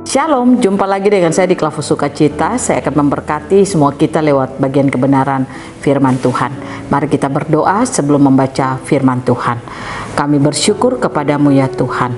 Shalom, jumpa lagi dengan saya di Klavus Sukacita. Saya akan memberkati semua kita lewat bagian kebenaran firman Tuhan. Mari kita berdoa sebelum membaca firman Tuhan. Kami bersyukur kepadamu ya Tuhan,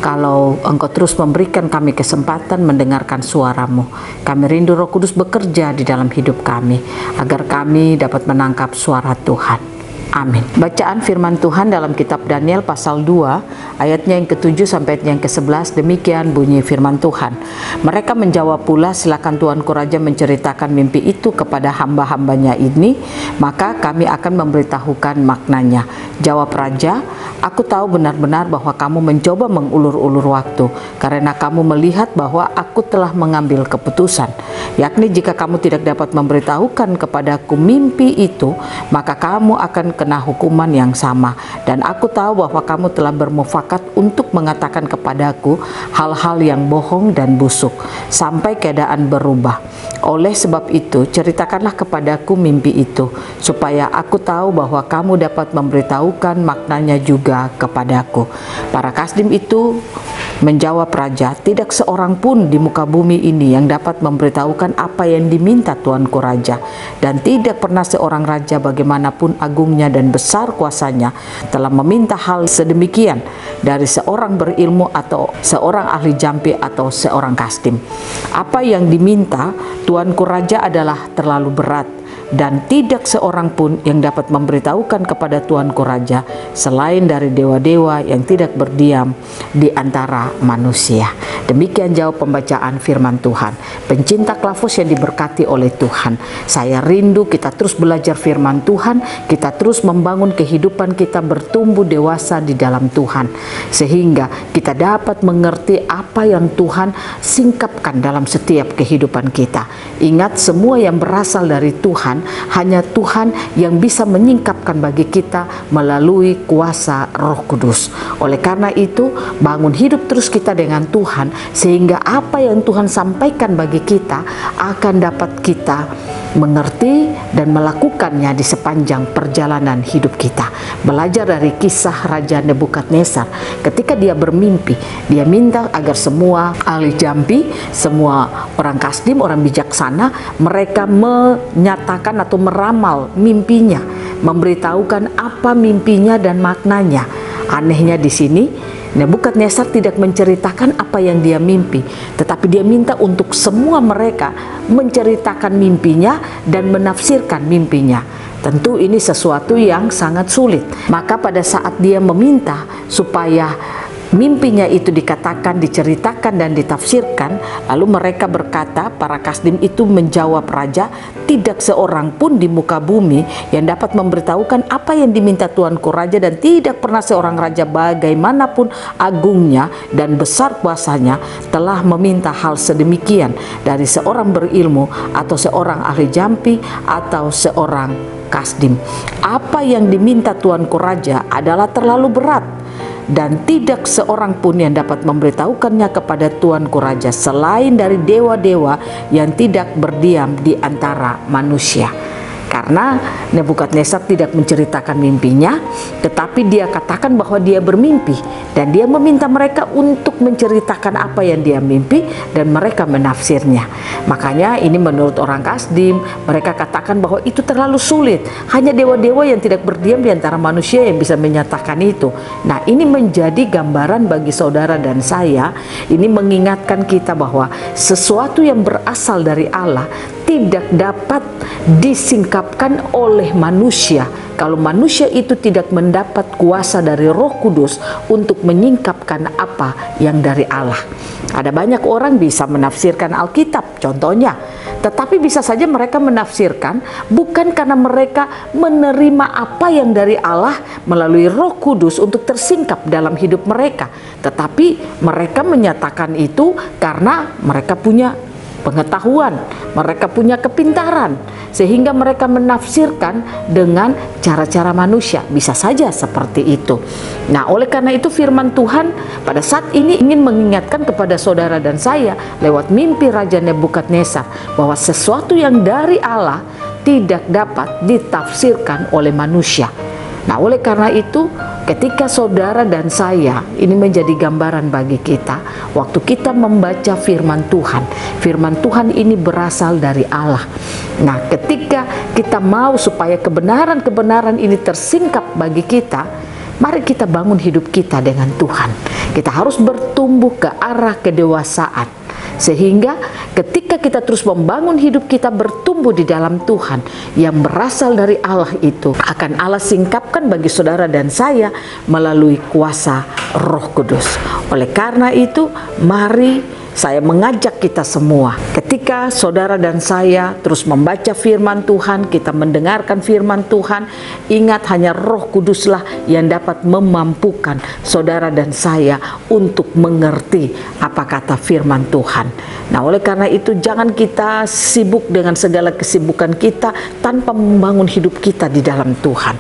kalau Engkau terus memberikan kami kesempatan mendengarkan suara-Mu. Kami rindu Roh Kudus bekerja di dalam hidup kami, agar kami dapat menangkap suara Tuhan. Amin. Bacaan firman Tuhan dalam kitab Daniel pasal 2 ayatnya yang ke-7 sampai yang ke-11. Demikian bunyi firman Tuhan. Mereka menjawab pula, silakan Tuanku Raja menceritakan mimpi itu kepada hamba-hambanya ini, maka kami akan memberitahukan maknanya. Jawab Raja, aku tahu benar-benar bahwa kamu mencoba mengulur-ulur waktu, karena kamu melihat bahwa aku telah mengambil keputusan, yakni jika kamu tidak dapat memberitahukan kepadaku mimpi itu, maka kamu akan kena hukuman yang sama. Dan aku tahu bahwa kamu telah bermufakat untuk mengatakan kepadaku hal-hal yang bohong dan busuk, sampai keadaan berubah. Oleh sebab itu, ceritakanlah kepadaku mimpi itu, supaya aku tahu bahwa kamu dapat memberitahukan maknanya juga kepadaku. Para kasdim itu menjawab Raja, tidak seorang pun di muka bumi ini yang dapat memberitahukan apa yang diminta Tuanku Raja, dan tidak pernah seorang raja bagaimanapun agungnya dan besar kuasanya telah meminta hal sedemikian dari seorang berilmu atau seorang ahli jampi atau seorang kasdim. Apa yang diminta Tuanku Raja adalah terlalu berat, dan tidak seorang pun yang dapat memberitahukan kepada Tuanku Raja selain dari dewa-dewa yang tidak berdiam di antara manusia. Demikian jawab pembacaan firman Tuhan. Pencinta Klavus yang diberkati oleh Tuhan, saya rindu kita terus belajar firman Tuhan, kita terus membangun kehidupan kita bertumbuh dewasa di dalam Tuhan, sehingga kita dapat mengerti apa yang Tuhan singkapkan dalam setiap kehidupan kita. Ingat, semua yang berasal dari Tuhan, hanya Tuhan yang bisa menyingkapkan bagi kita melalui kuasa Roh Kudus. Oleh karena itu, bangun hidup terus kita dengan Tuhan, sehingga apa yang Tuhan sampaikan bagi kita akan dapat kita mengerti dan melakukannya di sepanjang perjalanan hidup kita. Belajar dari kisah Raja Nebukadnezar, ketika dia bermimpi, dia minta agar semua ahli jampi, semua orang kasdim, orang bijaksana, mereka menyatakan atau meramal mimpinya, memberitahukan apa mimpinya dan maknanya. Anehnya di sini, Nebukadnezar tidak menceritakan apa yang dia mimpi, tetapi dia minta untuk semua mereka menceritakan mimpinya dan menafsirkan mimpinya. Tentu ini sesuatu yang sangat sulit. Maka pada saat dia meminta supaya mimpinya itu dikatakan, diceritakan dan ditafsirkan, lalu mereka berkata, para kasdim itu menjawab Raja, tidak seorang pun di muka bumi yang dapat memberitahukan apa yang diminta Tuanku Raja, dan tidak pernah seorang raja bagaimanapun agungnya dan besar kuasanya telah meminta hal sedemikian dari seorang berilmu atau seorang ahli jampi atau seorang kasdim. Apa yang diminta Tuanku Raja adalah terlalu berat, dan tidak seorang pun yang dapat memberitahukannya kepada Tuanku Raja selain dari dewa-dewa yang tidak berdiam di antara manusia. Karena Nebukadnezar tidak menceritakan mimpinya, tetapi dia katakan bahwa dia bermimpi, dan dia meminta mereka untuk menceritakan apa yang dia mimpi dan mereka menafsirnya. Makanya ini menurut orang kasdim, mereka katakan bahwa itu terlalu sulit, hanya dewa-dewa yang tidak berdiam di antara manusia yang bisa menyatakan itu. Nah, ini menjadi gambaran bagi saudara dan saya. Ini mengingatkan kita bahwa sesuatu yang berasal dari Allah tidak dapat disingkapkan oleh manusia kalau manusia itu tidak mendapat kuasa dari Roh Kudus untuk menyingkapkan apa yang dari Allah. Ada banyak orang bisa menafsirkan Alkitab contohnya, tetapi bisa saja mereka menafsirkan bukan karena mereka menerima apa yang dari Allah melalui Roh Kudus untuk tersingkap dalam hidup mereka, tetapi mereka menyatakan itu karena mereka punya pengetahuan, mereka punya kepintaran, sehingga mereka menafsirkan dengan cara-cara manusia. Bisa saja seperti itu. Nah, oleh karena itu firman Tuhan pada saat ini ingin mengingatkan kepada saudara dan saya lewat mimpi Raja Nebukadnezar bahwa sesuatu yang dari Allah tidak dapat ditafsirkan oleh manusia. Nah, oleh karena itu Ketika saudara dan saya, ini menjadi gambaran bagi kita, waktu kita membaca firman Tuhan ini berasal dari Allah. Nah, ketika kita mau supaya kebenaran-kebenaran ini tersingkap bagi kita, mari kita bangun hidup kita dengan Tuhan. Kita harus bertumbuh ke arah kedewasaan. Sehingga ketika kita terus membangun hidup kita bertumbuh di dalam Tuhan yang berasal dari Allah, itu akan Allah singkapkan bagi saudara dan saya melalui kuasa Roh Kudus. Oleh karena itu, mari saya mengajak kita semua, ketika saudara dan saya terus membaca firman Tuhan, kita mendengarkan firman Tuhan, ingat hanya Roh Kuduslah yang dapat memampukan saudara dan saya untuk mengerti apa kata firman Tuhan. Nah, oleh karena itu jangan kita sibuk dengan segala kesibukan kita tanpa membangun hidup kita di dalam Tuhan.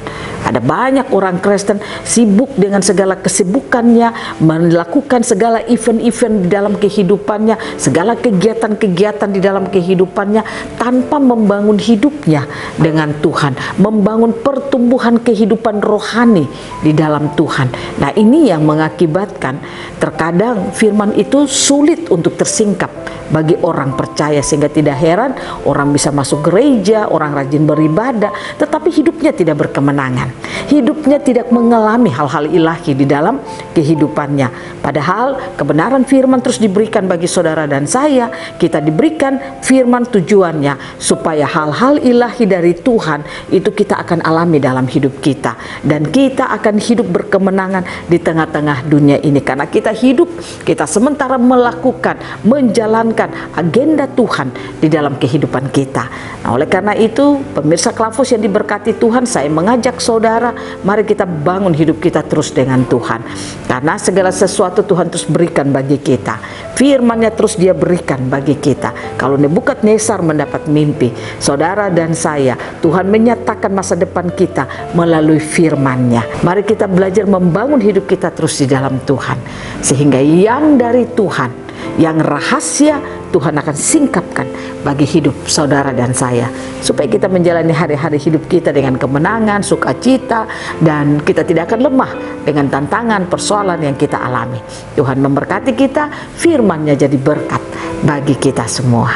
Ada banyak orang Kristen sibuk dengan segala kesibukannya, melakukan segala event-event di dalam kehidupannya, segala kegiatan-kegiatan di dalam kehidupannya, tanpa membangun hidupnya dengan Tuhan, membangun pertumbuhan kehidupan rohani di dalam Tuhan. Nah, ini yang mengakibatkan terkadang firman itu sulit untuk tersingkap bagi orang percaya, sehingga tidak heran orang bisa masuk gereja, orang rajin beribadah, tetapi hidupnya tidak berkemenangan, hidupnya tidak mengalami hal-hal ilahi di dalam kehidupannya. Padahal kebenaran firman terus diberikan bagi saudara dan saya. Kita diberikan firman tujuannya supaya hal-hal ilahi dari Tuhan itu kita akan alami dalam hidup kita, dan kita akan hidup berkemenangan di tengah-tengah dunia ini, karena kita hidup, kita sementara melakukan, menjalankan agenda Tuhan di dalam kehidupan kita. Nah, oleh karena itu, pemirsa Klafus yang diberkati Tuhan, saya mengajak saudara, mari kita bangun hidup kita terus dengan Tuhan, karena segala sesuatu Tuhan terus berikan bagi kita. Firman-Nya terus Dia berikan bagi kita. Kalau Nebukadnezar mendapat mimpi, saudara dan saya, Tuhan menyatakan masa depan kita melalui firman-Nya. Mari kita belajar membangun hidup kita terus di dalam Tuhan, sehingga yang dari Tuhan, yang rahasia, Tuhan akan singkapkan bagi hidup saudara dan saya, supaya kita menjalani hari-hari hidup kita dengan kemenangan, sukacita, dan kita tidak akan lemah dengan tantangan, persoalan yang kita alami. Tuhan memberkati kita, firman-Nya jadi berkat bagi kita semua.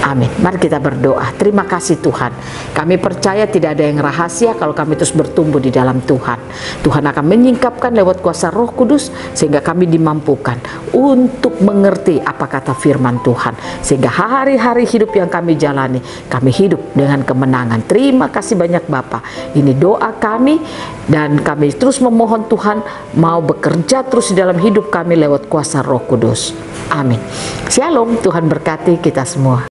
Amin. Mari kita berdoa. Terima kasih Tuhan. Kami percaya tidak ada yang rahasia kalau kami terus bertumbuh di dalam Tuhan. Tuhan akan menyingkapkan lewat kuasa Roh Kudus, sehingga kami dimampukan untuk mengerti apa kata firman Tuhan, sehingga hari-hari hidup yang kami jalani, kami hidup dengan kemenangan. Terima kasih banyak Bapa. Ini doa kami, dan kami terus memohon Tuhan mau bekerja terus di dalam hidup kami lewat kuasa Roh Kudus. Amin. Shalom. Tuhan berkati kita semua.